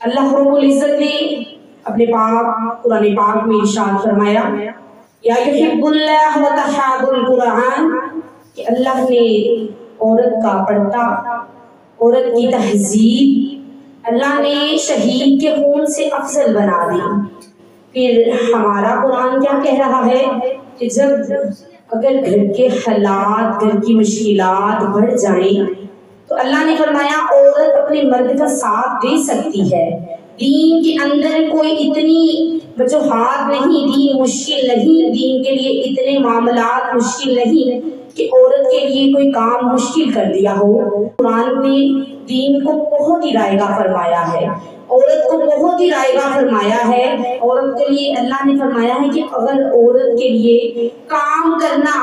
अल्लाह रब्बुल इज़्ज़त ने अपने पाक कुरान पाक में इरशाद फरमाया, या युहिब्बुल्लाह व तहाबुल कुरान, कि अल्लाह ने औरत का पर्दा, औरत की तहजीब अल्लाह ने शहीद के खून से अफजल बना दी। फिर हमारा कुरान क्या कह रहा है कि जब अगर घर के हालात, घर की मुश्किलात बढ़ जाएं तो अल्लाह ने फरमाया औरत अपने मर्द का साथ दे सकती है। दीन के अंदर कोई इतनी वजूहात नहीं, दीन मुश्किल नहीं, दीन के लिए इतने मामलात मुश्किल नहीं कि औरत के लिए कोई काम मुश्किल कर दिया हो। कुरान ने दीन को बहुत ही रायगा फरमाया है, औरत को बहुत ही रायगा फरमाया है। औरत के लिए अल्लाह ने फरमाया है कि अगर औरत के लिए काम करना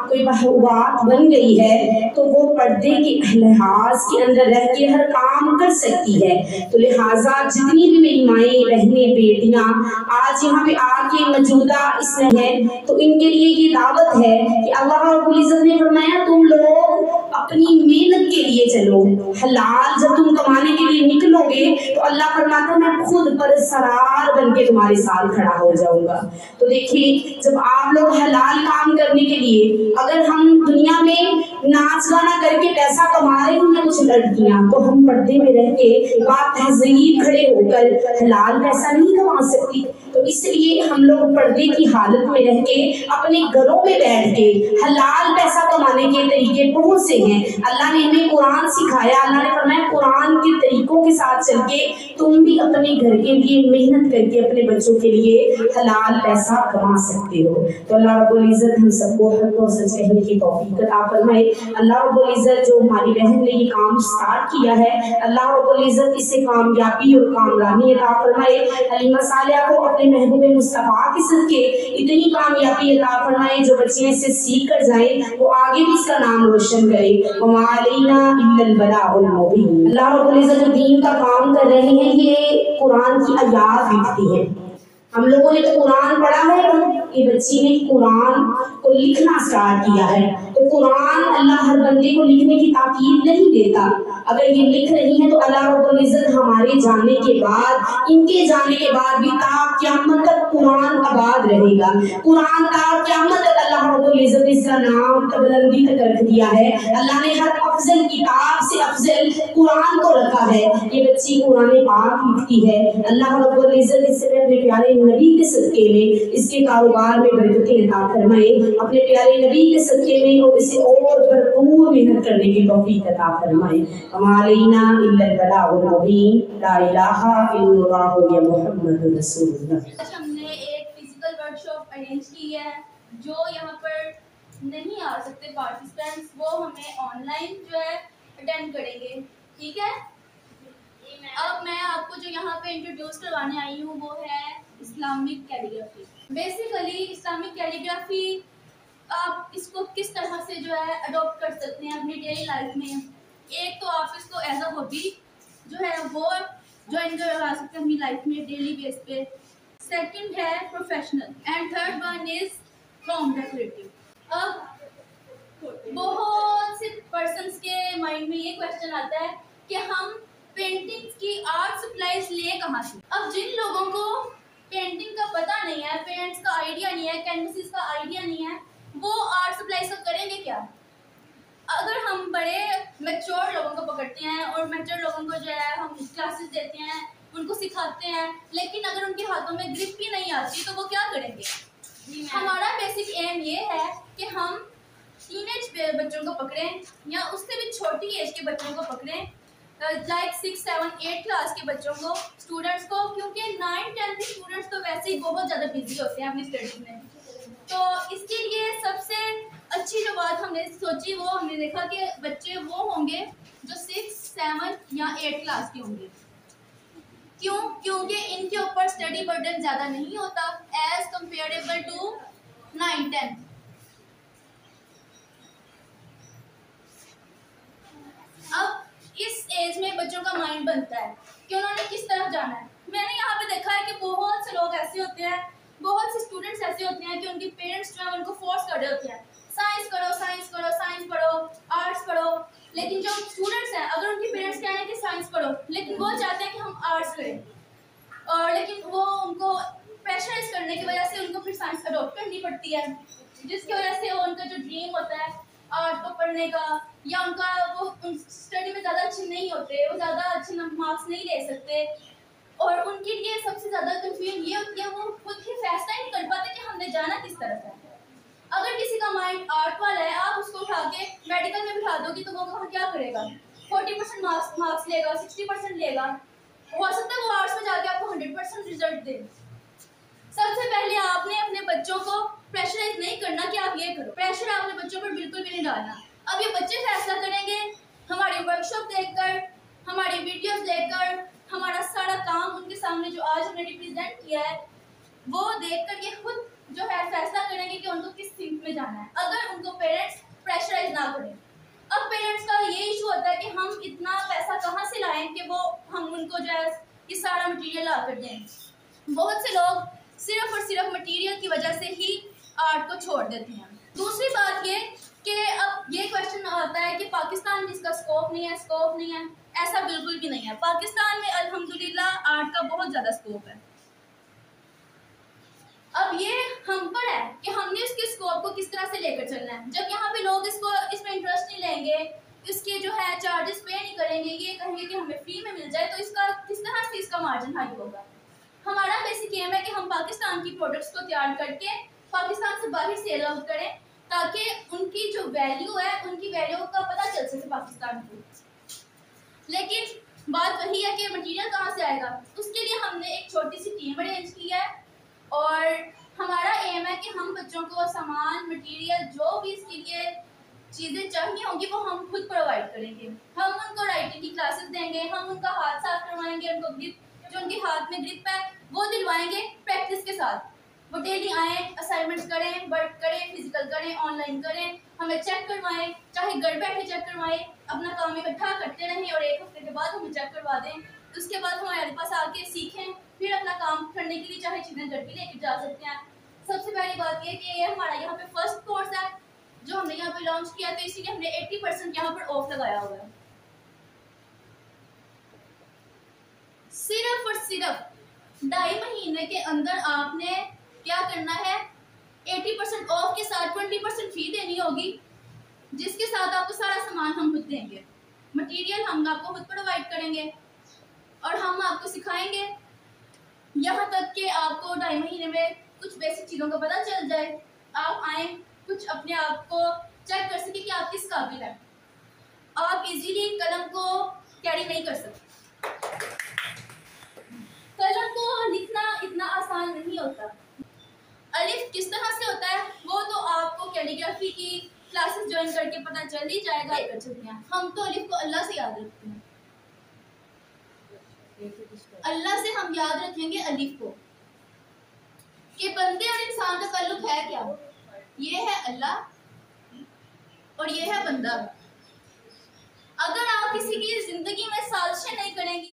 कोई बात बन गई है तो वो पर्दे के लिहाज के अंदर रह के हर काम कर सकती है। तो लिहाजा जितनी भी मेरी माएँ, बहनें, बेटियां आज यहाँ पे आके मौजूदा इसमें है तो इनके लिए ये दावत है कि अल्लाह रब्बुल इज़्ज़त ने फरमाया तुम लोग अपनी मेहनत के लिए चलो। हलाल जब तुम कमाने के लिए निकलोगे तो अल्लाह फरमाता है मैं खुद परसरार बन के तुम्हारे साथ खड़ा हो जाऊंगा। तो देखिए जब आप लोग हलाल काम करने के लिए, अगर हम दुनिया में नाच गाना करके पैसा कमा रही हैं कुछ लड़कियां, तो हम पर्दे में रह के बातहज़ीब खड़े होकर हलाल पैसा नहीं कमा सकती। तो इसलिए हम लोग पर्दे की हालत में रह के अपने घरों में बैठ के हलाल पैसा कमाने के तरीके बहुत से हैं। अल्लाह ने हमें कुरान सिखाया, अल्लाह ने फरमाया कुरान के तरीकों के साथ चल के तुम भी अपने घर के लिए मेहनत करके अपने बच्चों के लिए हलाल पैसा कमा सकते हो। तो अल्लाह रब्बुल इज़्ज़त हम सबको हक और सच कहने की तौफीक अता फरमाए। अल्लाह रब्बुल इज़्ज़त जो हमारी बहन ने ये काम स्टार्ट किया है, अल्लाह रब्बुल इज़्ज़त इससे कामयाबी और कामरानी अता फरमाए। हलीमा सालिया को अपने महबूब मुस्तफ़ा के सदके इतनी कामयाबी अता फरमाए जो बच्चे इससे सीख कर जाए वो आगे भी इसका नाम रोशन करे। वमा अलैना इल्लल बलागुल मुबीन। अल्लाह रब्बुल इज़्ज़त जो दीन का काम कर रहे हैं ये कुरान की आयात लिखती है। हम लोगों ने तो कुरान पढ़ा है, ये बच्ची ने कुरान को लिखना स्टार्ट किया है। तो कुरान अल्लाह हर बंदे को लिखने की ताकीद नहीं देता। अगर ये लिख रही हैं तो अल्लाह रब्बुल इज़्ज़त हमारे जाने के बाद, इनके जाने के बाद भी ता क़यामत तक कुरान आबाद रहेगा। कुरान ता क़यामत तक अल्लाह रब्बुल इज़्ज़त इसका नाम बुलंदी तक रख दिया है। अल्लाह ने हर अफजल किताब से अफजल कुरान को रखा है। ये बच्ची कुरान पाक लिखती है। अल्लाह रब्बुल इज़्ज़त इससे अपने प्यारे नबी के सदके में इसके कारोबार में बरकतें अता फरमाए, अपने प्यारे नबी के सदके में और इसे और भरपूर मेहनत करने की तौफीक अता फरमाए। हमालैना इल्लल बलागुल मुबीन। ला इलाहा इल्लल्लाहु मुहम्मदुर रसूलुल्लाह। हमने एक फिजिकल वर्कशॉप अरेंज की है जो यहाँ पर नहीं आ सकते पार्टिसिपेंट्स, वो हमें ऑनलाइन जो है अटेंड करेंगे, ठीक है। अब मैं आपको जो यहाँ पे इंट्रोड्यूस करवाने आई हूँ वो है Islamic calligraphy. Basically Islamic calligraphy आप इसको किस तरह से जो है अडॉप्ट कर सकते हैं अपनी डेली लाइफ में। एक तो आप इसको एज अ हॉबी जो है वो ज्वाइन करवा सकते हैं अपनी लाइफ में डेली बेस पे। सेकंड है professional and third one is from decorative. अब बहुत से पर्सन्स के माइंड में ये क्वेश्चन आता है कि हम पेंटिंग्स की आर्ट सप्लाईज ले कहाँ से। अब जिन लोगों को पेंटिंग का पता नहीं है, पेंट्स का आइडिया नहीं है, कैनवसिस का आइडिया नहीं है, वो आर्ट सप्लाईज का करेंगे क्या। अगर हम बड़े मैच्योर लोगों को पकड़ते हैं और मैच्योर लोगों को जो है हम क्लासेस देते हैं, उनको सिखाते हैं, लेकिन अगर उनके हाथों में ग्रिप ही नहीं आती तो वो क्या करेंगे। हमारा बेसिक एम ये है कि हम टीनेज बच्चों को पकड़ें या उससे भी छोटी एज के बच्चों को पकड़ें, लाइक 6, 7, 8 क्लास के बच्चों को, स्टूडेंट्स को, क्योंकि 9, 10 के स्टूडेंट्स तो वैसे ही बहुत ज़्यादा बिजी होते हैं अपनी स्टडीज में। तो इसके लिए सबसे अच्छी जो बात हमने सोची वो हमने देखा कि बच्चे वो होंगे जो 6, 7 या 8 क्लास के होंगे। क्यों? क्योंकि इनके ऊपर स्टडी बर्डन ज़्यादा नहीं होता एज कंपेरेबल टू 9, 10। अब इस एज में बच्चों का माइंड बनता है कि उन्होंने किस तरफ जाना है। मैंने यहाँ पे देखा है कि बहुत से लोग ऐसे होते हैं, बहुत से स्टूडेंट्स ऐसे होते हैं कि उनके पेरेंट्स जो है उनको फोर्स कर रहे होते हैं, साइंस करो, साइंस करो, साइंस पढ़ो, आर्ट्स पढ़ो। लेकिन जो स्टूडेंट्स हैं, अगर उनके पेरेंट्स कह रहे हैं कि साइंस पढ़ो, लेकिन वो चाहते हैं कि हम आर्ट्स करें, और लेकिन वो उनको प्रेशराइज करने की वजह से उनको फिर साइंस अडॉप्ट करनी पड़ती है, जिसकी वजह से उनका जो ड्रीम होता है आर्ट को पढ़ने का, या उनका वो स्टडी में ज़्यादा अच्छे नहीं होते, वो ज़्यादा अच्छे मार्क्स नहीं ले सकते, और उनके लिए सबसे ज़्यादा कंफ्यूजन ये होती है वो खुद ही फैसला ही नहीं कर पाते कि हमने जाना किस तरफ है। अगर किसी का माइंड आर्ट वाला है, आप उसको उठा के मेडिकल में बिठा दोगे तो वो कहाँ क्या करेगा, 40% मार्क्स लेगा, 60% लेगा, हो सकता है वो आर्ट्स में जाके आपको 100% रिजल्ट दे। सबसे पहले आपने अपने बच्चों को प्रेशराइज नहीं करना कि आप ये करो, प्रेशर आपने बच्चों पर बिल्कुल भी नहीं डालना। अब ये बच्चे फैसला करेंगे हमारी वर्कशॉप देखकर, हमारी वीडियोस देखकर, हमारा सारा काम उनके सामने जो आज हमने रिप्रेजेंट किया है वो देखकर ये खुद जो है फैसला करेंगे कि उनको किस फील्ड में जाना है, अगर उनको पेरेंट्स प्रेशराइज ना करें। अब पेरेंट्स का ये इशू होता है कि हम इतना पैसा कहाँ से लाएं कि वो हम उनको जो है ये सारा मटेरियल ला कर दें। बहुत से लोग सिर्फ और सिर्फ मटेरियल की वजह से ही आर्ट को छोड़ देते हैं। दूसरी बात ये कि अब ये क्वेश्चन आता है कि पाकिस्तान में इसका स्कोप नहीं है, स्कोप नहीं है। ऐसा बिल्कुल भी नहीं है। पाकिस्तान में अल्हम्दुलिल्लाह आर्ट का बहुत ज़्यादा स्कोप है। अब ये हम पर है कि हमने इसके स्कोप को किस तरह से लेकर चलना है। जब यहाँ पे लोग इसमें इंटरेस्ट नहीं लेंगे, इसके जो है चार्जेस पे नहीं करेंगे, ये कहेंगे कि हमें फ्री में मिल जाए, तो इसका किस तरह से इसका मार्जिन हाई होगा। हमारा बेसिक एम है कि हम पाकिस्तान की प्रोडक्ट्स को तैयार करके पाकिस्तान से बाहर सेल आउट करें, ताकि उनकी जो वैल्यू है उनकी वैल्यू का पता चल सके पाकिस्तान को। लेकिन बात वही है कि मटेरियल कहाँ से आएगा। उसके लिए हमने एक छोटी सी टीम अरेंज की है और हमारा एम है कि हम बच्चों को सामान, मटेरियल, जो भी इसके लिए चीज़ें चाहिए होंगी वो हम खुद प्रोवाइड करेंगे। हम उनको राइटिंग की क्लासेस देंगे, हम उनका हाथ साफ करवाएंगे, उनको ग्रिप, जो उनके हाथ में ग्रिप है वो दिलवाएंगे प्रैक्टिस के साथ। वो डेली आएँ, असाइनमेंट्स करें, वर्क करें, फिजिकल करें, ऑनलाइन करें, हमें चेक करवाएं, चाहे घर बैठे चेक करवाएं, अपना काम इकट्ठा करते रहें और 1 हफ्ते के बाद हमें चेक करवा दें। उसके बाद हमारे पास आके सीखें, फिर अपना काम करने के लिए चाहे चीज़ें घर के लेकर जा सकते हैं। सबसे पहली बात ये कि ये हमारा यहाँ पे फर्स्ट कोर्स है जो हमने यहाँ पे लॉन्च किया, तो इसीलिए हमने 80% यहाँ पर ऑफ लगाया हुआ है। सिर्फ और सिर्फ 2.5 महीने के अंदर आपने क्या करना है, 80% ऑफ के साथ 20% फी देनी होगी, जिसके साथ आपको सारा सामान हम खुद देंगे। मटेरियल हम आपको खुद प्रोवाइड करेंगे और हम आपको सिखाएंगे, यहाँ तक कि आपको 2.5 महीने में कुछ बेसिक चीज़ों का पता चल जाए। आप आए, कुछ अपने आप को चेक कर सके कि आप किस काबिल हैं। आप इजीली कलम को कैरी नहीं कर सकते। कलम को लिखना इतना आसान नहीं होता। अलिफ किस तरह से होता है वो तो आपको आपको कैलीग्राफी की क्लासेस ज्वाइन करके पता चल ही जाएगा। कर चलते हैं, हम तो अलिफ को अल्लाह से याद रखते हैं। अल्लाह से हम याद रखेंगे अलिफ को कि बंदे और इंसान का ताल्लुक है क्या। ये है अल्लाह और ये है बंदा। अगर आप किसी की जिंदगी में साजिशें नहीं करेंगी,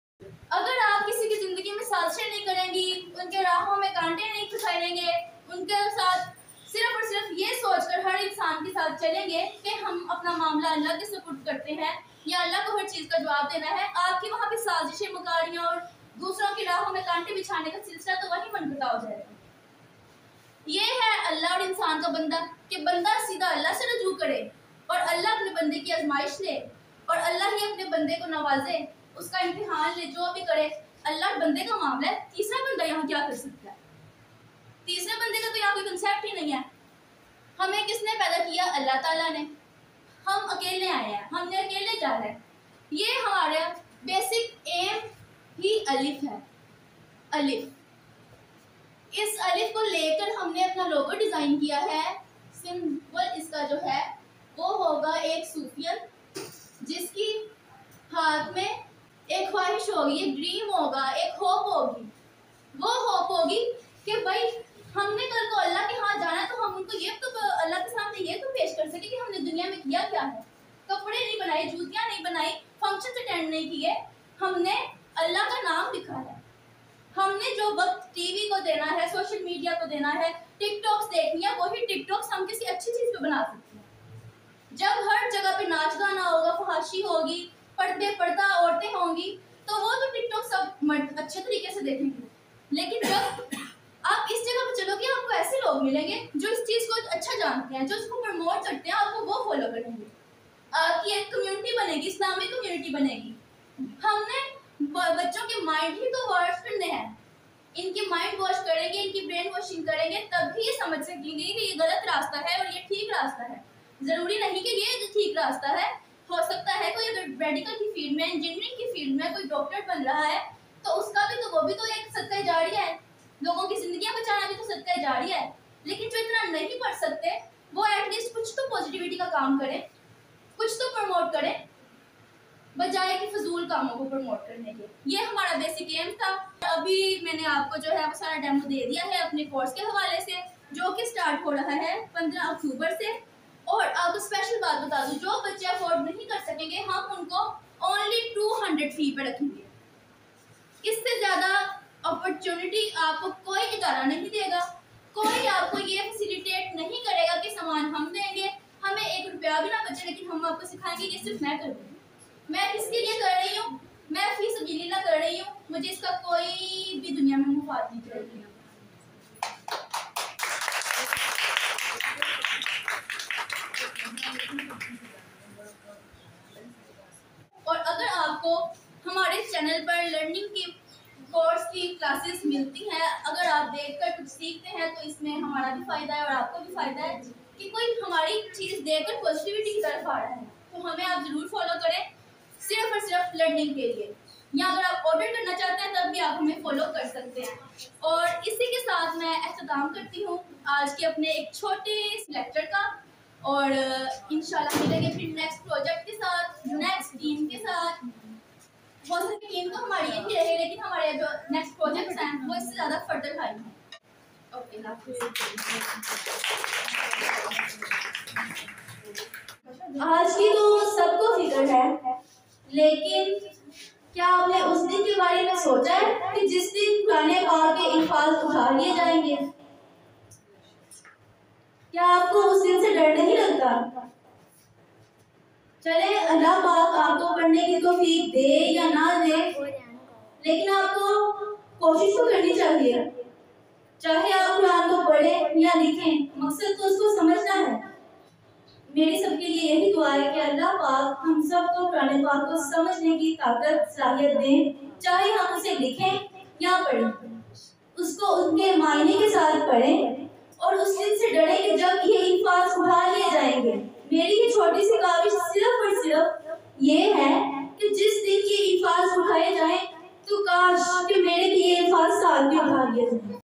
अगर आप किसी की जिंदगी में साजिशें नहीं करेंगी, उनके राहों में कांटे नहीं फंसाएंगे, उनके साथ सिर्फ और सिर्फ ये सोचकर हर इंसान के साथ चलेंगे कि हम अपना मामला अल्लाह के सुपुर्द करते हैं या अल्लाह को हर चीज़ का जवाब देना है, आपकी वहाँ पे साजिशें, मकारियाँ और दूसरों की राहों में कांटे बिछाने का सिलसिला तो वही मनकता हो जाएगा। ये है अल्लाह और इंसान का बंदा कि बंदा सीधा अल्लाह से रजू करे और अल्लाह अपने बंदे की आजमाइश ले और अल्लाह ही अपने बंदे को नवाजे, उसका इम्तिहान ले, जो भी करे अल्लाह बंदे का मामला है। तीसरा बंदा यहाँ क्या कर सकता है? तीसरे बंदे का तो यहाँ कोई कंसेप्ट ही नहीं है। हमें किसने पैदा किया? अल्लाह ताला ने। हम अकेले आए हैं, हमने अकेले जाना है। ये हमारा बेसिक एम ही अलिफ है। अलिफ, इस अलिफ को लेकर हमने अपना लोगो डिजाइन किया है। सिंबल इसका जो है वो होगा एक सूफियन, जिसकी हाथ में एक ख्वाहिश होगी, एक ड्रीम होगा, एक होप होगी। वो होप होगी कि भाई हमने कल को अल्लाह के हाथ जाना है, तो हम उनको ये तो अल्लाह के सामने ये तो पेश कर सके कि हमने दुनिया में किया क्या है। कपड़े नहीं बनाए, जूतियाँ नहीं बनाई, फंक्शन अटेंड नहीं किए, हमने अल्लाह का नाम लिखा है। हमने जो वक्त टीवी को देना है, सोशल मीडिया को देना है, टिकटॉक्स देखनी है, वही टिकटॉक्स हम किसी अच्छी चीज़ पे बना सकते हैं। जब हर जगह पे नाच गाना होगा, फहाशी होगी, पर्दा औरतें होंगी, तो वो तो टिकटॉक सब अच्छे तरीके से देखेंगे। लेकिन जब आप इस जगह पे चलोगे, आपको ऐसे लोग मिलेंगे जो इस चीज़ को अच्छा जानते हैं, जो इसको प्रमोट करते हैं, आपको वो फॉलो करेंगे। आपकी एक कम्युनिटी बनेगी, इस्लामिक कम्युनिटी बनेगी। हमने बच्चों के माइंड ही तो वॉश करने हैं, इनके माइंड वॉश करेंगे, इनकी ब्रेन वॉशिंग करेंगे, तभी ये समझ सकेंगे कि ये गलत रास्ता है और ये ठीक रास्ता है। जरूरी नहीं कि ये ठीक रास्ता है। हो सकता है कोई अगर मेडिकल की फील्ड में, इंजीनियरिंग की फील्ड में कोई डॉक्टर बन रहा है, तो उसका भी तो वो भी तो एक सदका जारिया है। लोगों की जिंदगियां बचाना भी तो सदका जारिया है। लेकिन जो इतना नहीं पढ़ सकते, वो एटलीस्ट कुछ तो पॉजिटिविटी का काम करें, कुछ तो प्रमोट करें, बजाय कि फजूल कामों को प्रमोट करने के। ये हमारा बेसिक एम था। अभी मैंने आपको जो है वो सारा डेमो दे दिया है अपने कोर्स के हवाले से, जो कि स्टार्ट हो रहा है 15 अक्टूबर से। और आपको स्पेशल बात बता दूं, जो बच्चे अफोर्ड नहीं कर सकेंगे, हम उनको ओनली 200 फी पे रखेंगे। इससे ज़्यादा अपॉर्चुनिटी आपको कोई इदारा नहीं देगा, कोई आपको ये फैसिलिटेट नहीं करेगा कि सामान हम देंगे, हमें 1 रुपया भी ना बचे, लेकिन हम आपको सिखाएंगे कि सिर्फ मैं करूँगी। मैं किसके लिए कर रही हूँ? मैं फी सबिलिल्लाह कर रही हूँ। मुझे इसका कोई भी दुनिया में मुफाद नहीं चाहिए। और अगर आपको हमारे चैनल पर लर्निंग की कोर्स की क्लासेस मिलती हैं, अगर आप देखकर कुछ सीखते हैं, तो इसमें हमारा भी फ़ायदा है और आपको भी फ़ायदा है कि कोई हमारी चीज़ देखकर पॉजिटिविटी की तरफ आ रहा है। तो हमें आप ज़रूर फॉलो करें, सिर्फ और सिर्फ लर्निंग के लिए। या अगर आप ऑर्डर करना चाहते हैं, तब भी आप हमें फॉलो कर सकते हैं। और इसी के साथ मैं एहतमाम करती हूँ आज के अपने एक छोटे लेक्चर का, और इंशाल्लाह मिलेंगे फिर नेक्स्ट प्रोजेक्ट के साथ, नेक्स्ट टीम के साथ। बहुत सारी टीम तो हमारी यही रहे, लेकिन हमारे जो नेक्स्ट प्रोजेक्ट्स हैं वो इससे ज़्यादा फर्दर हाई हैं। ओके, आज की तो सबको फिक्र है, लेकिन क्या आपने उस दिन के बारे में सोचा है कि जिस दिन पुराने पाक के अल्फाज उठा लिए जाएंगे? क्या आपको उस दिन से डर नहीं लगता? चले अल्लाह पाक आपको पढ़ने की तौफीक दे या ना दे, लेकिन आपको कोशिश तो करनी चाहिए। चाहे आप कुरान को पढ़ें या लिखें, मकसद तो उसको समझना है। मेरी सबके लिए यही दुआ है कि अल्लाह पाक हम सबको कुरान पाक को समझने की ताकत, सलाहियत दें। चाहे हम उसे लिखें या पढ़ें, उसको उनके मायने के साथ पढ़ें और उस दिन से डरें कि जब ये अल्फाज उठा लिए जाएंगे। मेरी ये छोटी सी काविश सिर्फ और सिर्फ ये है कि जिस दिन ये अल्फाज उठाए जाएं, तो काश कि मेरे लिए अल्फाज साथ भी उठा लिए जाएं।